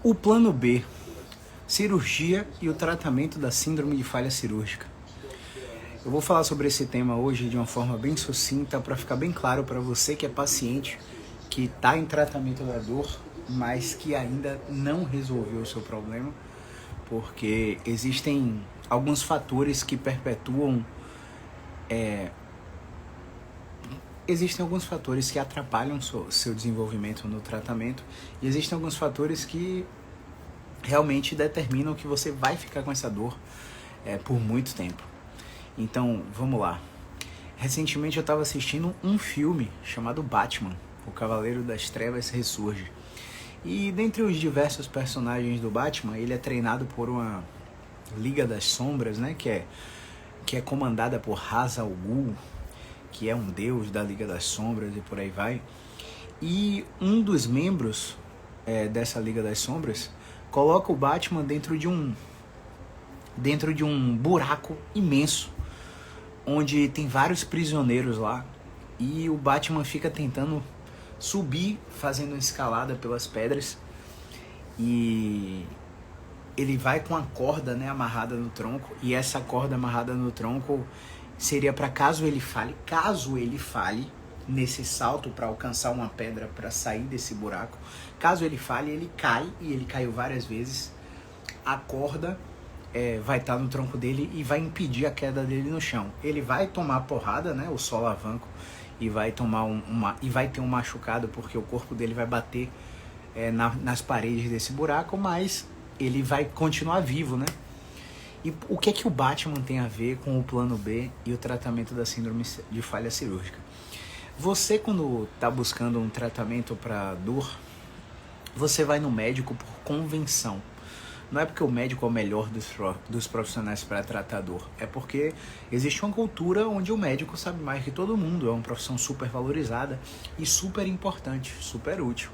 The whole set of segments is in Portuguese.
O plano B, cirurgia e o tratamento da síndrome de falha cirúrgica. Eu vou falar sobre esse tema hoje de uma forma bem sucinta para ficar bem claro para você que é paciente, que está em tratamento da dor, mas que ainda não resolveu o seu problema, porque existem alguns fatores que perpetuam, existem alguns fatores que atrapalham seu desenvolvimento no tratamento e existem alguns fatores que realmente determinam que você vai ficar com essa dor por muito tempo. Então, vamos lá. Recentemente eu estava assistindo um filme chamado Batman, O Cavaleiro das Trevas Ressurge. E dentre os diversos personagens do Batman, ele é treinado por uma Liga das Sombras, né, que é comandada por Ra's al Ghul, que é um deus da Liga das Sombras e por aí vai. E um dos membros dessa Liga das Sombras coloca o Batman dentro de um buraco imenso, onde tem vários prisioneiros lá, e o Batman fica tentando subir, fazendo uma escalada pelas pedras, e ele vai com a corda, né, amarrada no tronco, e essa corda amarrada no tronco seria para caso ele falhe nesse salto para alcançar uma pedra para sair desse buraco. Caso ele falhe, ele cai, e ele caiu várias vezes. A corda vai estar no tronco dele e vai impedir a queda dele no chão. Ele vai tomar porrada, né, o solavanco, e vai tomar e vai ter um machucado, porque o corpo dele vai bater nas paredes desse buraco, mas ele vai continuar vivo, né? E o que é que o Batman tem a ver com o plano B e o tratamento da síndrome de falha cirúrgica? Você, quando está buscando um tratamento para dor, você vai no médico por convenção. Não é porque o médico é o melhor dos profissionais para tratar dor. É porque existe uma cultura onde o médico sabe mais que todo mundo. É uma profissão super valorizada e super importante, super útil.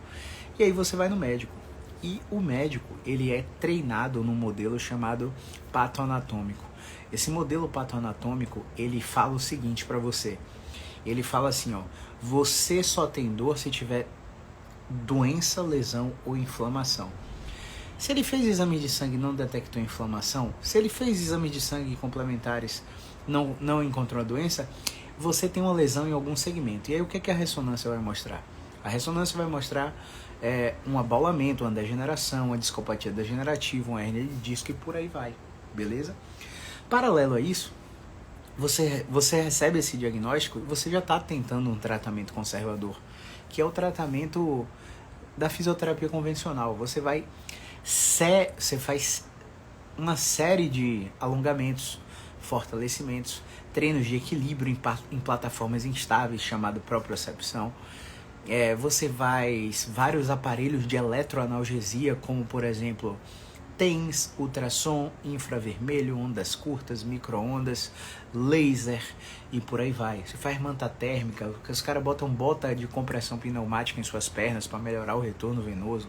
E aí você vai no médico. E o médico, ele é treinado num modelo chamado patoanatômico. Esse modelo patoanatômico, ele fala o seguinte para você. Ele fala assim, ó: você só tem dor se tiver doença, lesão ou inflamação. Se ele fez exame de sangue e não detectou inflamação, se ele fez exame de sangue complementares e não encontrou a doença, você tem uma lesão em algum segmento. E aí o que a ressonância vai mostrar? A ressonância vai mostrar um abaulamento, uma degeneração, uma discopatia degenerativa, uma hérnia de disco e por aí vai, beleza? Paralelo a isso, você recebe esse diagnóstico e você já está tentando um tratamento conservador, que é o tratamento da fisioterapia convencional. Você faz uma série de alongamentos, fortalecimentos, treinos de equilíbrio em plataformas instáveis, chamado propriocepção. Você faz vários aparelhos de eletroanalgesia, como por exemplo TENS, ultrassom, infravermelho, ondas curtas, micro-ondas, laser e por aí vai. Você faz manta térmica, os caras botam bota de compressão pneumática em suas pernas para melhorar o retorno venoso.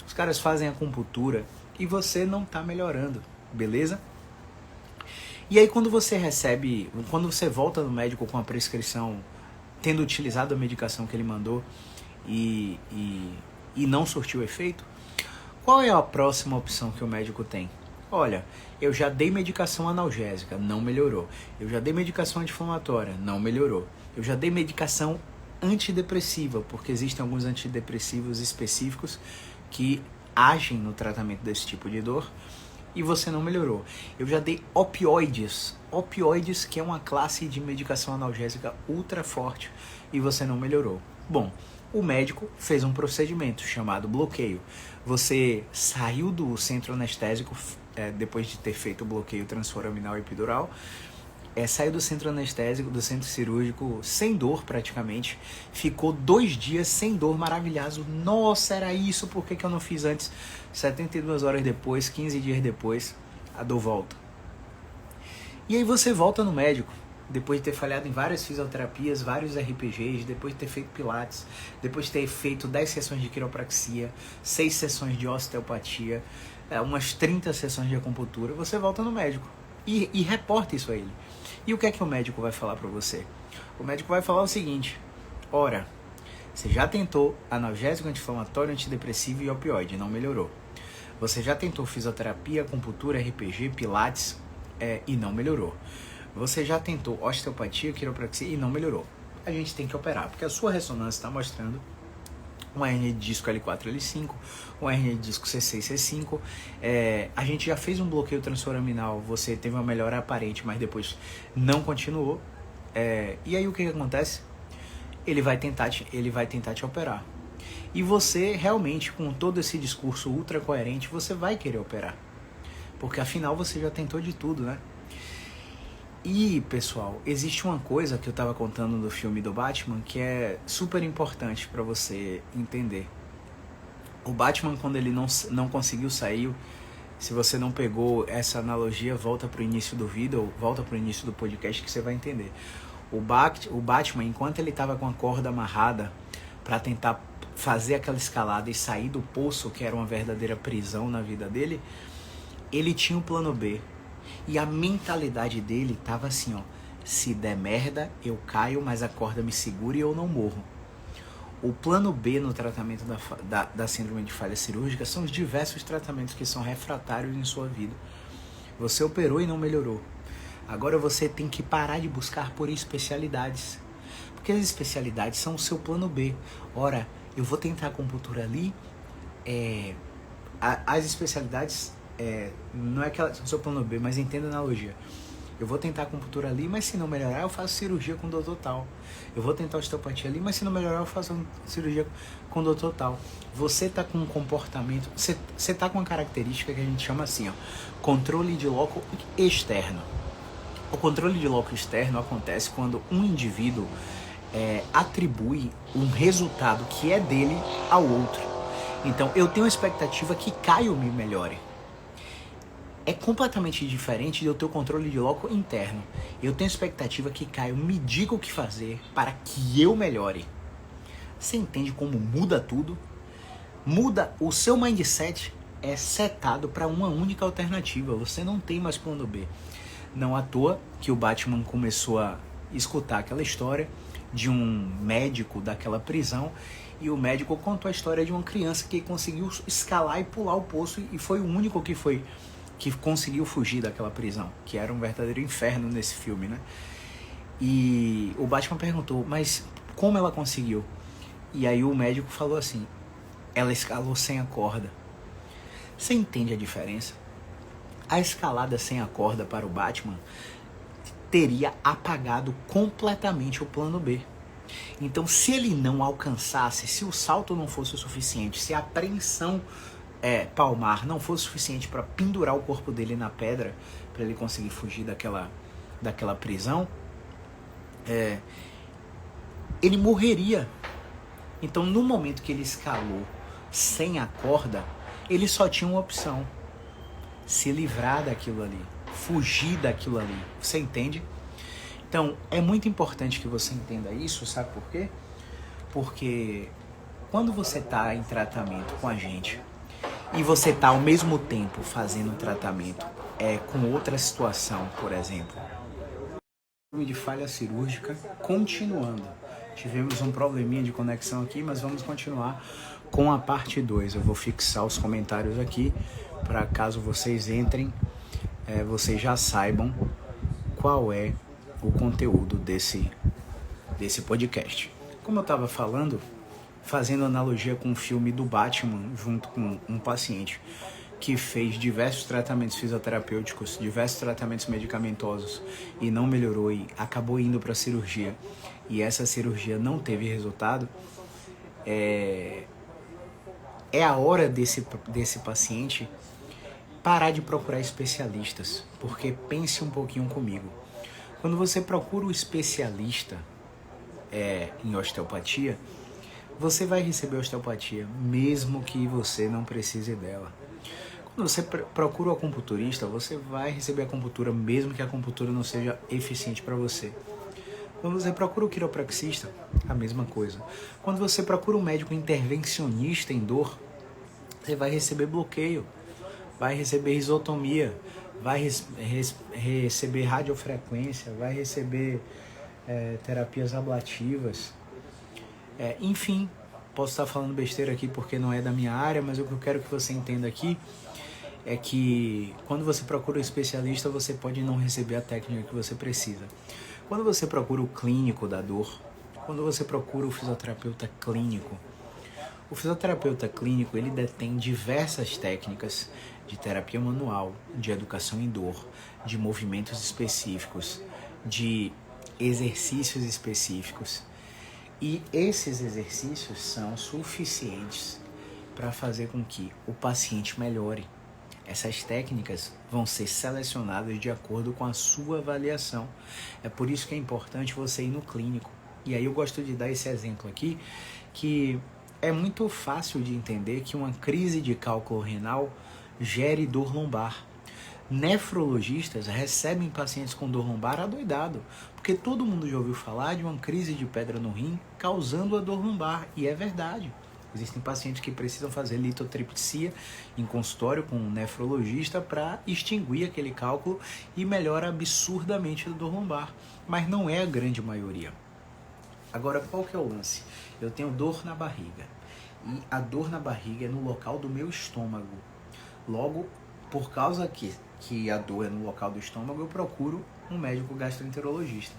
Os caras fazem acupuntura e você não está melhorando, beleza? E aí quando você volta no médico com a prescrição, tendo utilizado a medicação que ele mandou e não surtiu efeito, qual é a próxima opção que o médico tem? Olha, eu já dei medicação analgésica, não melhorou. Eu já dei medicação anti-inflamatória, não melhorou. Eu já dei medicação antidepressiva, porque existem alguns antidepressivos específicos que agem no tratamento desse tipo de dor, e você não melhorou. Eu já dei opioides que é uma classe de medicação analgésica ultra forte, e você não melhorou. Bom, o médico fez um procedimento chamado bloqueio. Você saiu do centro anestésico depois de ter feito o bloqueio transforaminal epidural, saiu do centro anestésico, do centro cirúrgico, sem dor praticamente, ficou 2 dias sem dor, maravilhoso. Nossa, era isso, por que eu não fiz antes? 72 horas depois, 15 dias depois, a dor volta. E aí você volta no médico, depois de ter falhado em várias fisioterapias, vários RPGs, depois de ter feito pilates, depois de ter feito 10 sessões de quiropraxia, 6 sessões de osteopatia, umas 30 sessões de acupuntura, você volta no médico e reporta isso a ele. E o que é que o médico vai falar para você? O médico vai falar o seguinte: Você já tentou analgésico, anti-inflamatório, antidepressivo e opioide, não melhorou. Você já tentou fisioterapia, acupuntura, RPG, pilates e não melhorou. Você já tentou osteopatia, quiropraxia e não melhorou. A gente tem que operar, porque a sua ressonância está mostrando uma hernia de disco L4, L5, uma hernia de disco C6, C5. A gente já fez um bloqueio transforaminal, você teve uma melhora aparente, mas depois não continuou. E aí o que acontece? Ele vai tentar te operar. E você realmente, com todo esse discurso ultra coerente, você vai querer operar. Porque afinal você já tentou de tudo, né? E, pessoal, existe uma coisa que eu tava contando do filme do Batman que é super importante para você entender. O Batman, quando ele não conseguiu sair, se você não pegou essa analogia, volta pro início do vídeo, volta pro início do podcast que você vai entender. O Batman, enquanto ele tava com a corda amarrada para tentar fazer aquela escalada e sair do poço, que era uma verdadeira prisão na vida dele, ele tinha um plano B. E a mentalidade dele tava assim, ó: se der merda, eu caio, mas a corda me segura e eu não morro. O plano B no tratamento da síndrome de falha cirúrgica são os diversos tratamentos que são refratários em sua vida. Você operou e não melhorou. Agora você tem que parar de buscar por especialidades. Porque as especialidades são o seu plano B. Ora, eu vou tentar acupuntura ali. As especialidades... não é que elas são o seu plano B, mas entenda a analogia. Eu vou tentar acupuntura ali, mas se não melhorar, eu faço cirurgia com doutor tal. Eu vou tentar osteopatia ali, mas se não melhorar, eu faço cirurgia com doutor tal. Você tá com um comportamento, você tá com uma característica que a gente chama assim, ó, controle de loco externo. O controle de loco externo acontece quando um indivíduo atribui um resultado que é dele ao outro. Então, eu tenho a expectativa que Caio me melhore. É completamente diferente de eu ter o controle de loco interno. Eu tenho a expectativa que Caio me diga o que fazer para que eu melhore. Você entende como muda tudo? Muda, o seu mindset é setado para uma única alternativa. Você não tem mais plano B. Não à toa que o Batman começou a escutar aquela história de um médico daquela prisão, e o médico contou a história de uma criança que conseguiu escalar e pular o poço, e foi o único que conseguiu fugir daquela prisão, que era um verdadeiro inferno nesse filme, né? E o Batman perguntou, mas como ela conseguiu? E aí o médico falou assim, ela escalou sem a corda. Você entende a diferença? A escalada sem a corda para o Batman teria apagado completamente o plano B. Então, se ele não alcançasse, se o salto não fosse o suficiente, se a apreensão palmar não fosse suficiente para pendurar o corpo dele na pedra, para ele conseguir fugir daquela prisão, ele morreria. Então, no momento que ele escalou sem a corda, ele só tinha uma opção: se livrar daquilo ali, fugir daquilo ali. Você entende? Então, é muito importante que você entenda isso, sabe por quê? Porque quando você está em tratamento com a gente e você está ao mesmo tempo fazendo tratamento com outra situação, por exemplo, de falha cirúrgica, continuando. Tivemos um probleminha de conexão aqui, mas vamos continuar com a parte 2. Eu vou fixar os comentários aqui, para caso vocês entrem, vocês já saibam qual é o conteúdo desse podcast. Como eu estava falando, fazendo analogia com o filme do Batman, junto com um paciente que fez diversos tratamentos fisioterapêuticos, diversos tratamentos medicamentosos e não melhorou e acabou indo para a cirurgia, e essa cirurgia não teve resultado, é a hora desse paciente parar de procurar especialistas, porque pense um pouquinho comigo. Quando você procura um especialista em osteopatia, você vai receber osteopatia, mesmo que você não precise dela. Quando você procura um acupunturista, você vai receber acupuntura, mesmo que a acupuntura não seja eficiente para você. Quando você procura um quiropraxista, a mesma coisa. Quando você procura um médico intervencionista em dor, você vai receber bloqueio, vai receber risotomia, vai receber radiofrequência, vai receber terapias ablativas. Enfim, posso estar falando besteira aqui porque não é da minha área, mas o que eu quero que você entenda aqui é que quando você procura um especialista, você pode não receber a técnica que você precisa. Quando você procura o clínico da dor, quando você procura o fisioterapeuta clínico, o fisioterapeuta clínico, ele detém diversas técnicas de terapia manual, de educação em dor, de movimentos específicos, de exercícios específicos. E esses exercícios são suficientes para fazer com que o paciente melhore. Essas técnicas vão ser selecionadas de acordo com a sua avaliação. É por isso que é importante você ir no clínico. E aí eu gosto de dar esse exemplo aqui, que é muito fácil de entender que uma crise de cálculo renal gere dor lombar. Nefrologistas recebem pacientes com dor lombar adoidado, porque todo mundo já ouviu falar de uma crise de pedra no rim causando a dor lombar, e é verdade. Existem pacientes que precisam fazer litotripsia em consultório com um nefrologista para extinguir aquele cálculo e melhora absurdamente a dor lombar, mas não é a grande maioria. Agora, qual que é o lance? Eu tenho dor na barriga, e a dor na barriga é no local do meu estômago. Logo, por causa que a dor é no local do estômago, eu procuro um médico gastroenterologista.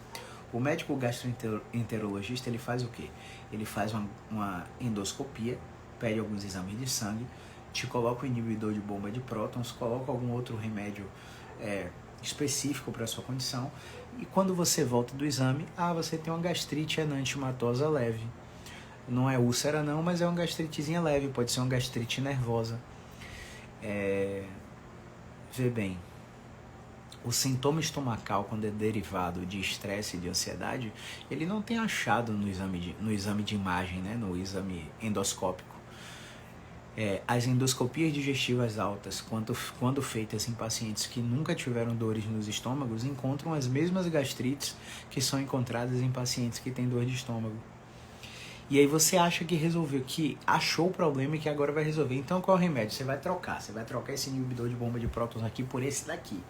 O médico gastroenterologista, ele faz o quê? Ele faz uma endoscopia, pede alguns exames de sangue, te coloca o inibidor de bomba de prótons, coloca algum outro remédio específico para a sua condição, e quando você volta do exame, você tem uma gastrite enantiomatosa leve. Não é úlcera não, mas é uma gastritezinha leve, pode ser uma gastrite nervosa. Vê bem, o sintoma estomacal, quando é derivado de estresse e de ansiedade, ele não tem achado no exame de imagem, né? No exame endoscópico. As endoscopias digestivas altas, quando feitas em pacientes que nunca tiveram dores nos estômagos, encontram as mesmas gastrites que são encontradas em pacientes que têm dor de estômago. E aí você acha que resolveu, que achou o problema e que agora vai resolver. Então qual é o remédio? Você vai trocar esse inibidor de bomba de prótons aqui por esse daqui.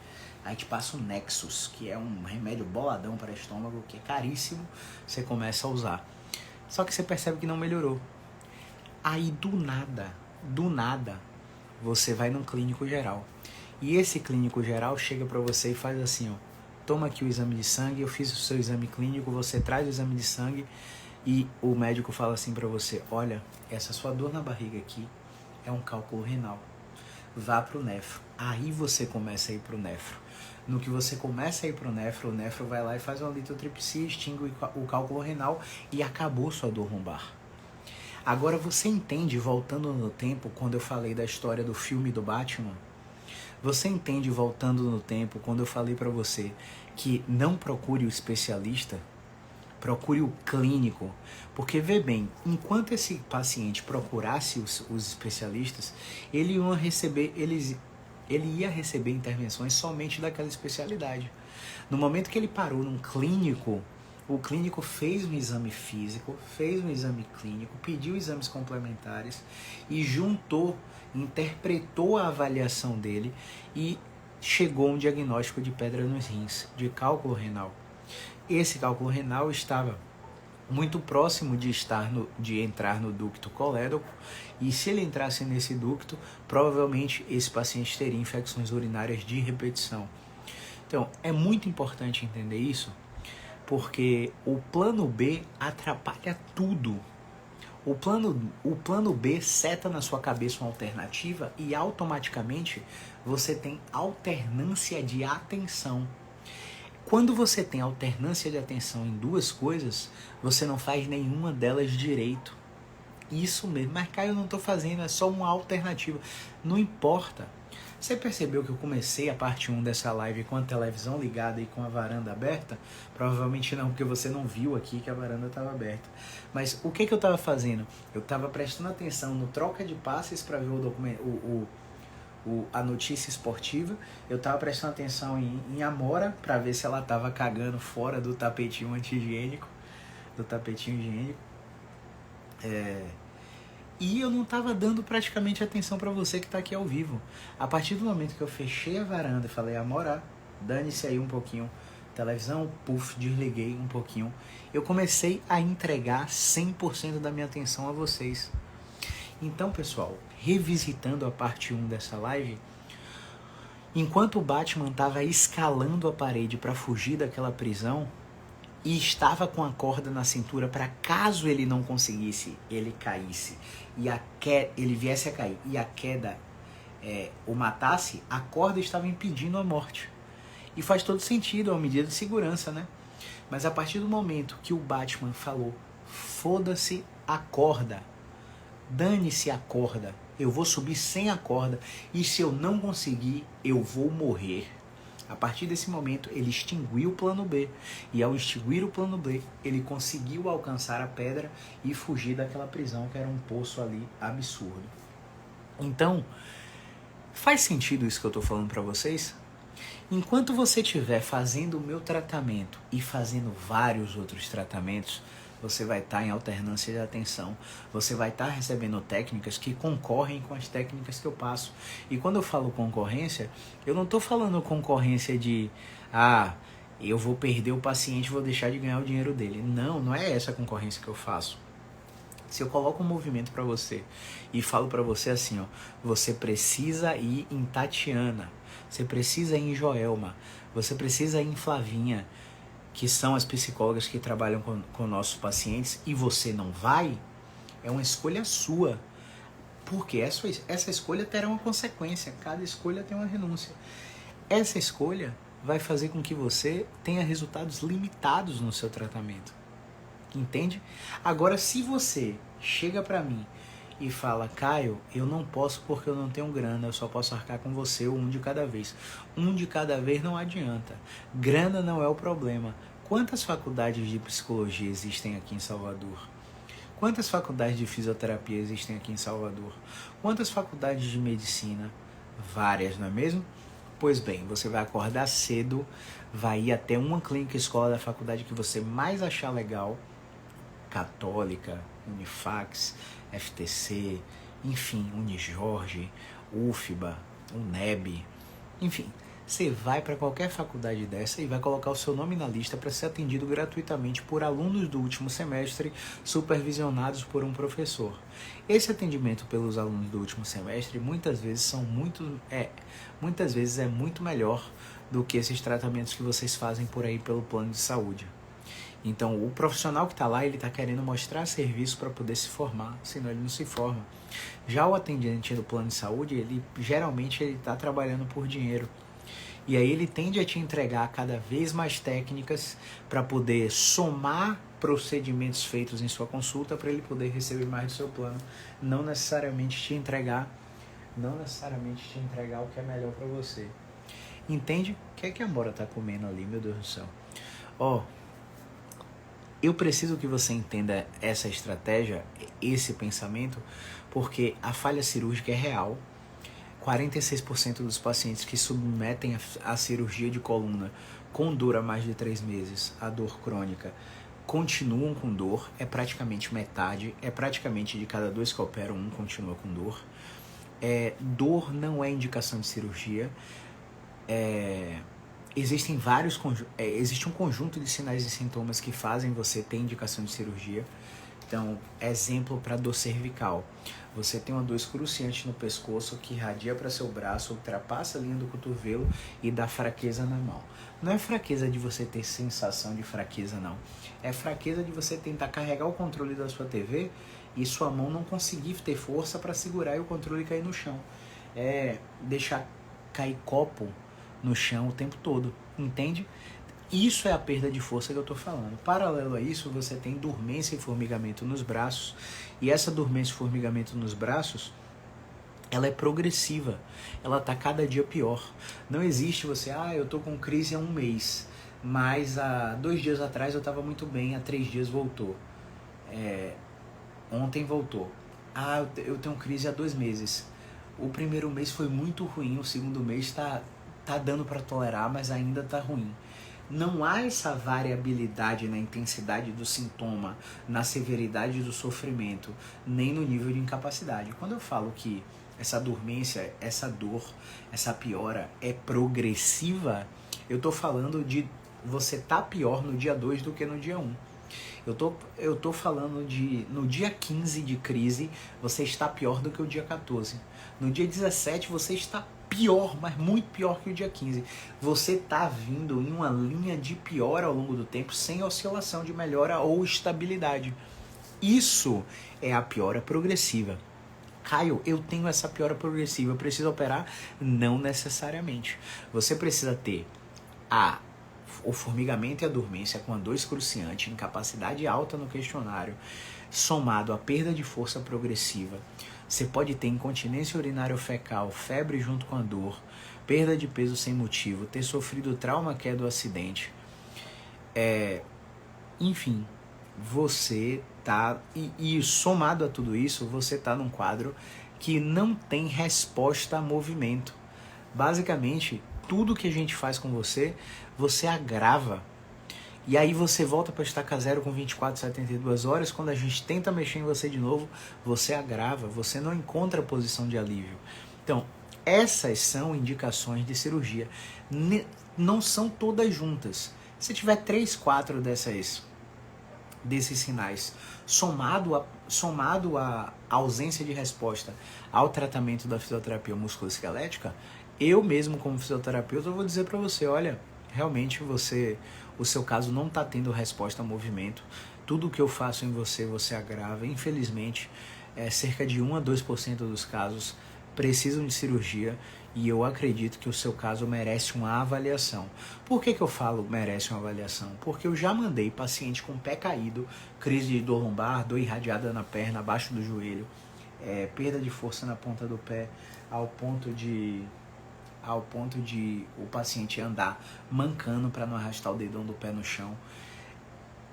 Aí te passa o Nexus, que é um remédio boladão para estômago, que é caríssimo, você começa a usar. Só que você percebe que não melhorou. Aí do nada, você vai num clínico geral. E esse clínico geral chega para você e faz assim, ó, toma aqui o exame de sangue, eu fiz o seu exame clínico, você traz o exame de sangue, e o médico fala assim para você, olha, essa sua dor na barriga aqui é um cálculo renal. Vá pro nefro. Aí você começa a ir pro nefro. No que você começa a ir pro nefro, o nefro vai lá e faz uma litotripsia, extingue o cálculo renal e acabou sua dor lombar. Agora você entende, voltando no tempo, quando eu falei da história do filme do Batman? Você entende, voltando no tempo, quando eu falei para você que não procure o especialista? Procure o clínico, porque vê bem, enquanto esse paciente procurasse os especialistas, ele ia receber intervenções somente daquela especialidade. No momento que ele parou num clínico, o clínico fez um exame físico, fez um exame clínico, pediu exames complementares e interpretou a avaliação dele e chegou a um diagnóstico de pedra nos rins, de cálculo renal. Esse cálculo renal estava muito próximo de entrar no ducto colédoco, e se ele entrasse nesse ducto, provavelmente esse paciente teria infecções urinárias de repetição. Então, é muito importante entender isso, porque o plano B atrapalha tudo. O plano B seta na sua cabeça uma alternativa e automaticamente você tem alternância de atenção. Quando você tem alternância de atenção em duas coisas, você não faz nenhuma delas direito. Isso mesmo, mas Caio, eu não estou fazendo, é só uma alternativa. Não importa. Você percebeu que eu comecei a parte 1 dessa live com a televisão ligada e com a varanda aberta? Provavelmente não, porque você não viu aqui que a varanda estava aberta. Mas o que eu estava fazendo? Eu estava prestando atenção no troca de passes para ver a notícia esportiva. Eu estava prestando atenção em Amora para ver se ela estava cagando fora do tapetinho anti-higiênico, e eu não estava dando praticamente atenção para você que está aqui ao vivo. A partir do momento que eu fechei a varanda e falei, Amora, dane-se aí um pouquinho, televisão, desliguei um pouquinho, eu comecei a entregar 100% da minha atenção a vocês. Então, pessoal, revisitando a parte 1 dessa live, Enquanto o Batman estava escalando a parede para fugir daquela prisão e estava com a corda na cintura para caso ele não conseguisse, ele caísse e ele viesse a cair e a queda o matasse, a corda estava impedindo a morte. E faz todo sentido, é uma medida de segurança, né? Mas a partir do momento que o Batman falou, foda-se a corda, dane-se a corda, eu vou subir sem a corda e se eu não conseguir, eu vou morrer. A partir desse momento, ele extinguiu o plano B. E ao extinguir o plano B, ele conseguiu alcançar a pedra e fugir daquela prisão que era um poço ali absurdo. Então, faz sentido isso que eu estou falando para vocês? Enquanto você estiver fazendo o meu tratamento e fazendo vários outros tratamentos, você vai estar em alternância de atenção. Você vai estar recebendo técnicas que concorrem com as técnicas que eu passo. E quando eu falo concorrência, eu não estou falando concorrência de eu vou perder o paciente, vou deixar de ganhar o dinheiro dele. Não, não é essa a concorrência que eu faço. Se eu coloco um movimento para você e falo para você assim, ó, você precisa ir em Tatiana, você precisa ir em Joelma, você precisa ir em Flavinha, que são as psicólogas que trabalham com nossos pacientes, e você não vai, é uma escolha sua. Porque essa escolha terá uma consequência, cada escolha tem uma renúncia. Essa escolha vai fazer com que você tenha resultados limitados no seu tratamento. Entende? Agora, se você chega pra mim e fala, Caio, eu não posso porque eu não tenho grana, eu só posso arcar com você um de cada vez. Um de cada vez não adianta. Grana não é o problema. Quantas faculdades de psicologia existem aqui em Salvador? Quantas faculdades de fisioterapia existem aqui em Salvador? Quantas faculdades de medicina? Várias, não é mesmo? Pois bem, você vai acordar cedo, vai ir até uma clínica escola da faculdade que você mais achar legal, Católica, Unifax, FTC, enfim, Unijorge, UFBA, UNEB, enfim, você vai para qualquer faculdade dessa e vai colocar o seu nome na lista para ser atendido gratuitamente por alunos do último semestre, supervisionados por um professor. Esse atendimento pelos alunos do último semestre muitas vezes é muito melhor do que esses tratamentos que vocês fazem por aí pelo plano de saúde. Então, o profissional que está lá, ele está querendo mostrar serviço para poder se formar, senão ele não se forma. Já o atendente do plano de saúde, geralmente ele está trabalhando por dinheiro. E aí ele tende a te entregar cada vez mais técnicas para poder somar procedimentos feitos em sua consulta para ele poder receber mais do seu plano. Não necessariamente te entregar o que é melhor para você. Entende? O que é que a Amora está comendo ali, meu Deus do céu? Eu preciso que você entenda essa estratégia, esse pensamento, porque a falha cirúrgica é real. 46% dos pacientes que submetem a cirurgia de coluna com dor há mais de 3 meses, a dor crônica, continuam com dor, é praticamente metade, é praticamente de cada 2 que operam, 1 continua com dor. Dor não é indicação de cirurgia. Existe um conjunto de sinais e sintomas que fazem você ter indicação de cirurgia. Então, exemplo para dor cervical. Você tem uma dor excruciante no pescoço que irradia para seu braço, ultrapassa a linha do cotovelo e dá fraqueza na mão. Não é fraqueza de você ter sensação de fraqueza, não. É fraqueza de você tentar carregar o controle da sua TV e sua mão não conseguir ter força para segurar e o controle cair no chão. É deixar cair copo no chão o tempo todo, entende? Isso é a perda de força que eu estou falando. Paralelo a isso, você tem dormência e formigamento nos braços, e essa dormência e formigamento nos braços, ela é progressiva, ela está cada dia pior. Não existe você, eu estou com crise há 1 mês, mas há 2 dias atrás eu estava muito bem, há 3 dias voltou. Ontem voltou. Eu tenho crise há 2 meses. O primeiro mês foi muito ruim, o segundo mês tá dando para tolerar, mas ainda tá ruim. Não há essa variabilidade na intensidade do sintoma, na severidade do sofrimento, nem no nível de incapacidade. Quando eu falo que essa dormência, essa dor, essa piora é progressiva, eu tô falando de você tá pior no dia 2 do que no dia 1. Eu tô falando de, no dia 15 de crise, você está pior do que o dia 14. No dia 17, você está pior, mas muito pior que o dia 15. Você está vindo em uma linha de pior ao longo do tempo, sem oscilação de melhora ou estabilidade. Isso é a piora progressiva. Caio, eu tenho essa piora progressiva, eu preciso operar? Não necessariamente. Você precisa ter o formigamento e a dormência com a dor excruciante, incapacidade alta no questionário, somado à perda de força progressiva. Você pode ter incontinência urinária fecal, febre junto com a dor, perda de peso sem motivo, ter sofrido trauma, queda ou acidente. Enfim, você tá... E somado a tudo isso, você tá num quadro que não tem resposta a movimento. Basicamente, tudo que a gente faz com você, você agrava. E aí você volta para estaca zero com 24, 72 horas, quando a gente tenta mexer em você de novo, você agrava, você não encontra posição de alívio. Então, essas são indicações de cirurgia. Não são todas juntas. Se tiver 3, 4 desses sinais, somado à ausência de resposta ao tratamento da fisioterapia musculoesquelética, eu mesmo como fisioterapeuta eu vou dizer para você, olha, realmente o seu caso não está tendo resposta a movimento, tudo que eu faço em você, você agrava. Infelizmente, cerca de 1 a 2% dos casos precisam de cirurgia, e eu acredito que o seu caso merece uma avaliação. Por que eu falo merece uma avaliação? Porque eu já mandei paciente com pé caído, crise de dor lombar, dor irradiada na perna, abaixo do joelho, perda de força na ponta do pé, ao ponto de o paciente andar mancando para não arrastar o dedão do pé no chão.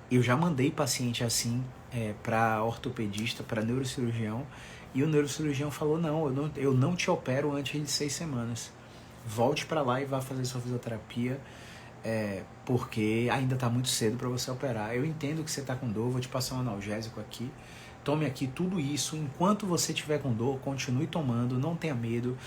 Eu já mandei paciente assim para ortopedista, para neurocirurgião, e o neurocirurgião falou, não, eu não te opero antes de 6 semanas. Volte para lá e vá fazer sua fisioterapia, porque ainda está muito cedo para você operar. Eu entendo que você está com dor, vou te passar um analgésico aqui. Tome aqui tudo isso, enquanto você estiver com dor, continue tomando, não tenha medo.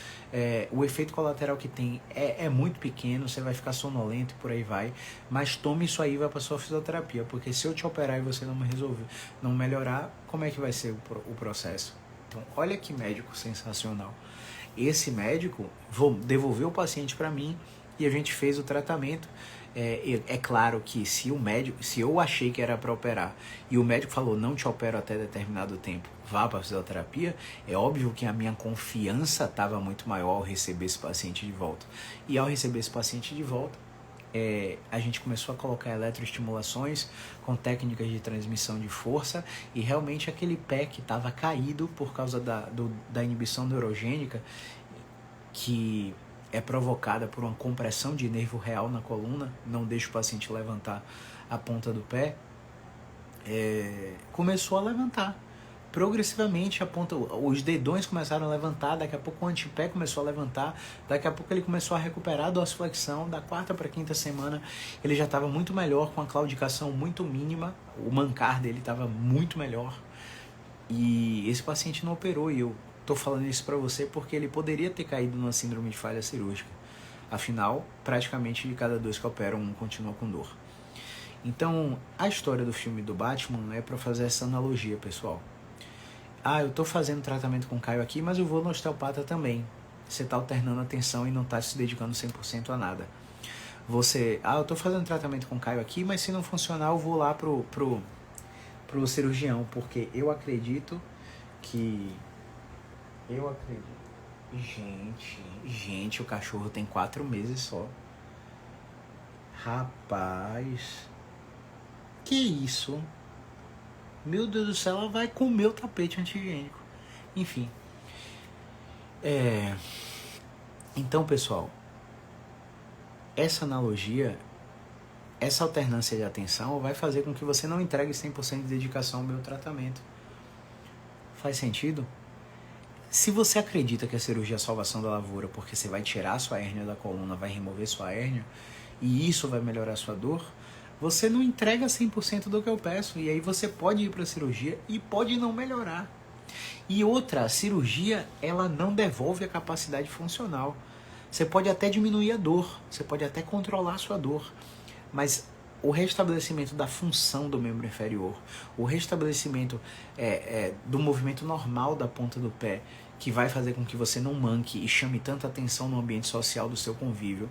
O efeito colateral que tem é muito pequeno, você vai ficar sonolento e por aí vai. Mas tome isso aí e vai para sua fisioterapia, porque se eu te operar e você não me resolver, não melhorar, como é que vai ser o processo? Então, olha que médico sensacional. Esse médico devolveu o paciente para mim e a gente fez o tratamento. É claro que se eu achei que era para operar e o médico falou, não te opero até determinado tempo, vá para a fisioterapia, é óbvio que a minha confiança estava muito maior ao receber esse paciente de volta. E ao receber esse paciente de volta, a gente começou a colocar eletroestimulações com técnicas de transmissão de força, e realmente aquele pé que estava caído por causa da inibição neurogênica, que é provocada por uma compressão de nervo real na coluna, não deixa o paciente levantar a ponta do pé, começou a levantar. Progressivamente os dedões começaram a levantar, daqui a pouco o antepé começou a levantar, daqui a pouco ele começou a recuperar a dorsiflexão, da 4ª para a 5ª semana ele já estava muito melhor, com a claudicação muito mínima, o mancar dele estava muito melhor, e esse paciente não operou, e eu estou falando isso para você porque ele poderia ter caído numa síndrome de falha cirúrgica, afinal, praticamente de cada 2 que operam, um continua com dor. Então, a história do filme do Batman é para fazer essa analogia, pessoal. Eu tô fazendo tratamento com o Caio aqui, mas eu vou no osteopata também. Você tá alternando a atenção e não tá se dedicando 100% a nada. Eu tô fazendo tratamento com o Caio aqui, mas se não funcionar, eu vou lá pro cirurgião, porque eu acredito que... Gente, o cachorro tem 4 meses só. Rapaz... Que isso? Meu Deus do céu, ela vai comer o tapete anti-higiênico. Enfim. Então, pessoal, essa analogia, essa alternância de atenção vai fazer com que você não entregue 100% de dedicação ao meu tratamento. Faz sentido? Se você acredita que a cirurgia é a salvação da lavoura, porque você vai tirar a sua hérnia da coluna, vai remover sua hérnia, e isso vai melhorar a sua dor, você não entrega 100% do que eu peço, e aí você pode ir para a cirurgia e pode não melhorar. E outra, a cirurgia, ela não devolve a capacidade funcional. Você pode até diminuir a dor, você pode até controlar a sua dor, mas o restabelecimento da função do membro inferior, o restabelecimento do movimento normal da ponta do pé, que vai fazer com que você não manque e chame tanta atenção no ambiente social do seu convívio,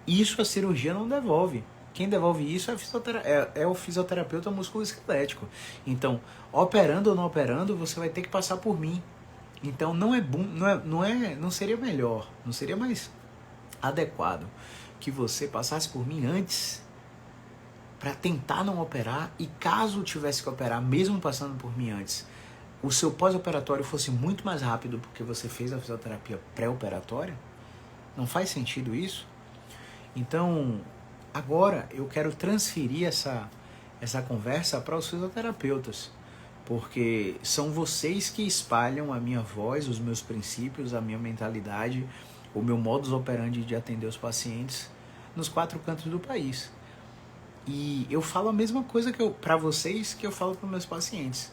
isso a cirurgia não devolve. Quem devolve isso é o fisioterapeuta musculoesquelético. Então, operando ou não operando, você vai ter que passar por mim. Então, não seria melhor, não seria mais adequado que você passasse por mim antes para tentar não operar, e caso tivesse que operar, mesmo passando por mim antes, o seu pós-operatório fosse muito mais rápido porque você fez a fisioterapia pré-operatória? Não faz sentido isso? Então, agora eu quero transferir essa conversa para os fisioterapeutas, porque são vocês que espalham a minha voz, os meus princípios, a minha mentalidade, o meu modus operandi de atender os pacientes nos 4 cantos do país. E eu falo a mesma coisa para vocês que eu falo para os meus pacientes.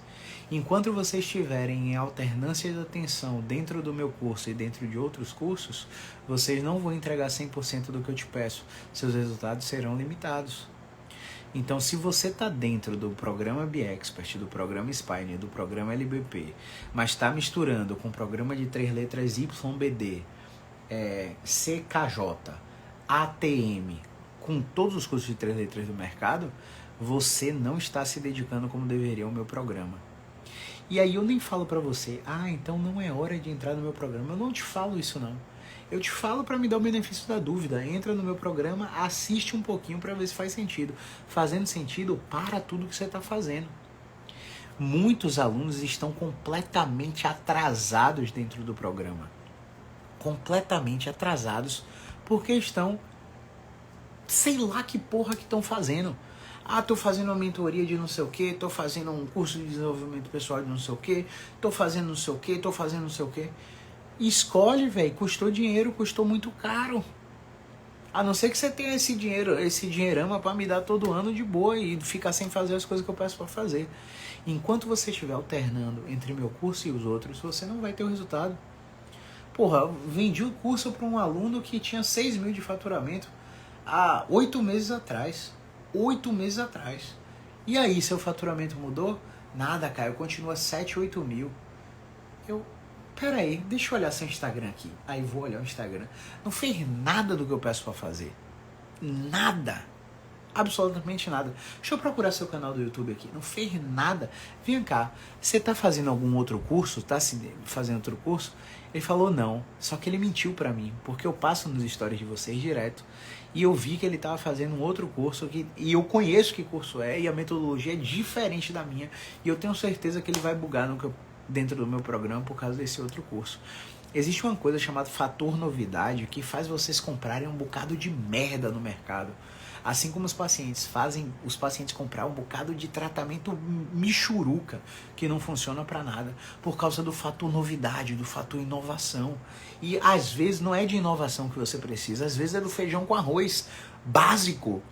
Enquanto vocês estiverem em alternância de atenção dentro do meu curso e dentro de outros cursos, vocês não vão entregar 100% do que eu te peço. Seus resultados serão limitados. Então, se você está dentro do programa BExpert, do programa Spine, do programa LBP, mas está misturando com o programa de 3 letras YBD, CKJ, ATM, com todos os cursos de 3 letras do mercado, você não está se dedicando como deveria ao meu programa. E aí eu nem falo para você, então não é hora de entrar no meu programa. Eu não te falo isso não. Eu te falo para me dar o benefício da dúvida. Entra no meu programa, assiste um pouquinho para ver se faz sentido. Fazendo sentido, para tudo que você está fazendo. Muitos alunos estão completamente atrasados dentro do programa. Completamente atrasados porque estão, sei lá que porra que estão fazendo. Tô fazendo uma mentoria de não sei o que, tô fazendo um curso de desenvolvimento pessoal de não sei o que, tô fazendo não sei o que, tô fazendo não sei o que. Escolhe, velho, custou dinheiro, custou muito caro. A não ser que você tenha esse dinheiro, esse dinheirama pra me dar todo ano de boa e ficar sem fazer as coisas que eu peço pra fazer. Enquanto você estiver alternando entre meu curso e os outros, você não vai ter o resultado. Porra, eu vendi o curso para um aluno que tinha 6 mil de faturamento há 8 meses atrás. 8 meses atrás. E aí, seu faturamento mudou? Nada, Caio, continua 7, 8 mil. Peraí, deixa eu olhar seu Instagram aqui. Aí vou olhar o Instagram. Não fez nada do que eu peço pra fazer. Nada. Absolutamente nada. Deixa eu procurar seu canal do YouTube aqui. Não fez nada. Vem cá, você tá fazendo algum outro curso? Tá fazendo outro curso? Ele falou não. Só que ele mentiu pra mim, porque eu passo nos stories de vocês direto. E eu vi que ele estava fazendo um outro curso, e eu conheço que curso é, e a metodologia é diferente da minha. E eu tenho certeza que ele vai bugar dentro do meu programa por causa desse outro curso. Existe uma coisa chamada fator novidade que faz vocês comprarem um bocado de merda no mercado. Assim como os pacientes fazem os pacientes comprar um bocado de tratamento michuruca que não funciona para nada por causa do fator novidade, do fator inovação. E às vezes não é de inovação que você precisa, às vezes é do feijão com arroz básico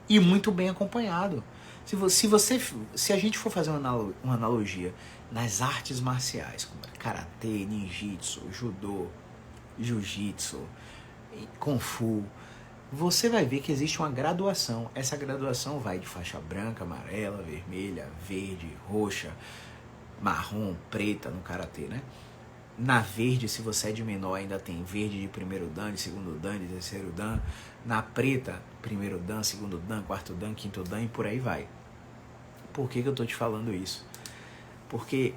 e muito bem acompanhado. Se a gente for fazer uma analogia nas artes marciais, como karatê, ninjitsu, judô, jiu-jitsu, kung fu, você vai ver que existe uma graduação. Essa graduação vai de faixa branca, amarela, vermelha, verde, roxa, marrom, preta no karatê, né? Na verde, se você é de menor, ainda tem verde de primeiro dan, de segundo dan, de terceiro dan. Na preta, primeiro dan, segundo dan, quarto dan, quinto dan e por aí vai. Por que eu tô te falando isso? Porque,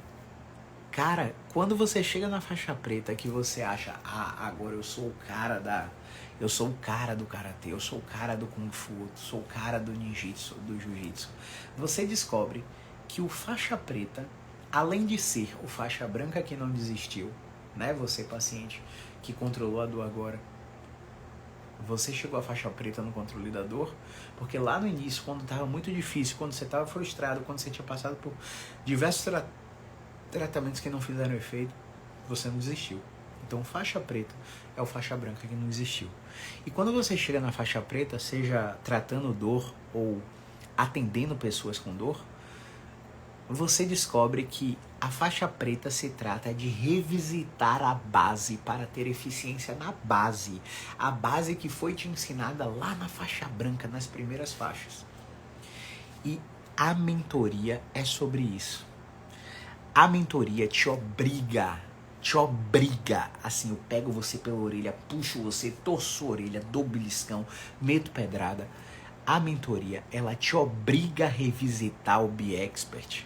cara, quando você chega na faixa preta que você acha, agora eu sou o cara do karatê, eu sou o cara do kung fu, eu sou o cara do ninjitsu, do jiu-jitsu. Você descobre que o faixa preta, além de ser o faixa branca que não desistiu, né? Você, paciente, que controlou a dor agora, você chegou à faixa preta no controle da dor, porque lá no início, quando estava muito difícil, quando você estava frustrado, quando você tinha passado por diversos tratamentos que não fizeram efeito, você não desistiu. Então, faixa preta é o faixa branca que não existiu. E quando você chega na faixa preta, seja tratando dor ou atendendo pessoas com dor, você descobre que a faixa preta se trata de revisitar a base para ter eficiência na base. A base que foi te ensinada lá na faixa branca, nas primeiras faixas. E a mentoria é sobre isso. A mentoria te obriga, assim, eu pego você pela orelha, puxo você, torço a orelha, dou beliscão, meto pedrada. A mentoria, ela te obriga a revisitar o BeExpert.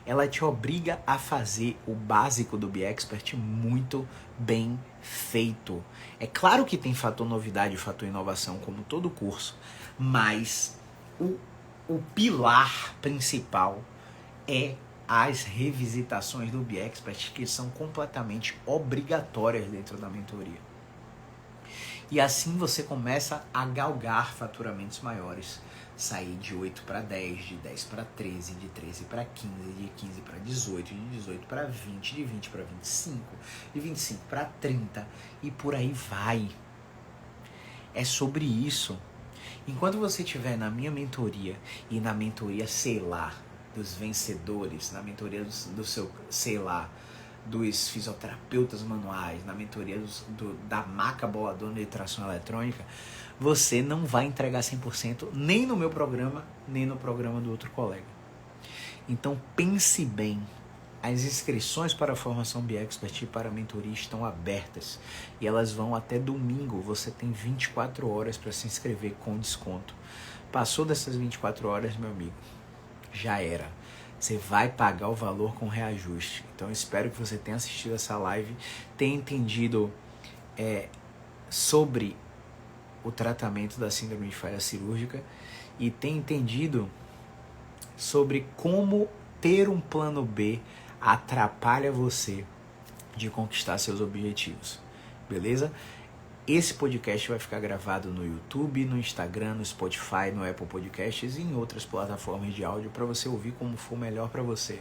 Ela te obriga a fazer o básico do BeExpert muito bem feito. É claro que tem fator novidade e fator inovação, como todo curso, mas o pilar principal é as revisitações do BeExpert, que são completamente obrigatórias dentro da mentoria. E assim você começa a galgar faturamentos maiores. Sair de 8 para 10, de 10 para 13, de 13 para 15, de 15 para 18, de 18 para 20, de 20 para 25, de 25 para 30 e por aí vai. É sobre isso. Enquanto você estiver na minha mentoria e na mentoria, sei lá, dos vencedores, na mentoria do seu, sei lá, dos fisioterapeutas manuais, na mentoria da maca boladona de tração eletrônica, você não vai entregar 100% nem no meu programa, nem no programa do outro colega. Então pense bem, as inscrições para a formação BeExpert e para a mentoria estão abertas e elas vão até domingo. Você tem 24 horas para se inscrever com desconto. Passou dessas 24 horas, meu amigo, já era. Você vai pagar o valor com reajuste. Então eu espero que você tenha assistido essa live, tenha entendido sobre o tratamento da síndrome de falha cirúrgica e tenha entendido sobre como ter um plano B atrapalha você de conquistar seus objetivos. Beleza? Esse podcast vai ficar gravado no YouTube, no Instagram, no Spotify, no Apple Podcasts e em outras plataformas de áudio para você ouvir como for melhor para você.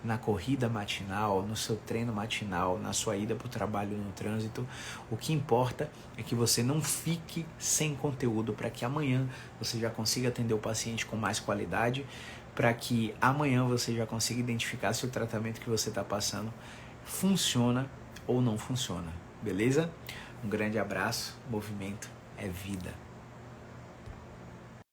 Na corrida matinal, no seu treino matinal, na sua ida para o trabalho no trânsito. O que importa é que você não fique sem conteúdo para que amanhã você já consiga atender o paciente com mais qualidade, para que amanhã você já consiga identificar se o tratamento que você está passando funciona ou não funciona. Beleza? Um grande abraço, movimento é vida.